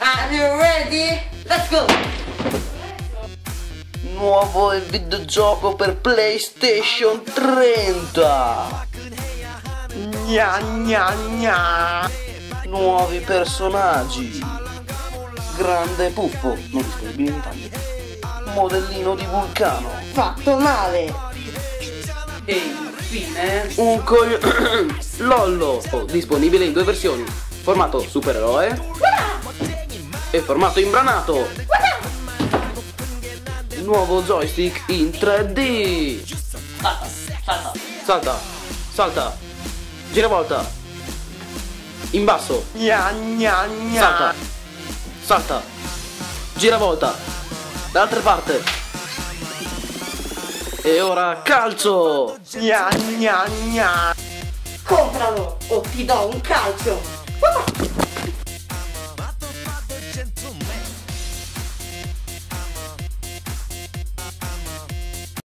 Are you ready? Let's go! Nuovo videogioco per PlayStation 30. Gna gna gna. Nuovi personaggi. Grande puffo, non disponibile in Italia. Modellino di vulcano. Fatto male! E infine Un Lollo, disponibile in due versioni. Formato supereroe e formato imbranato. Nuovo joystick in 3D. Salta. Giravolta. In basso. Gna gna gna. Salta. Giravolta. Dall'altra parte. E ora calcio. Gna gna gna. Compralo o ti do un calcio!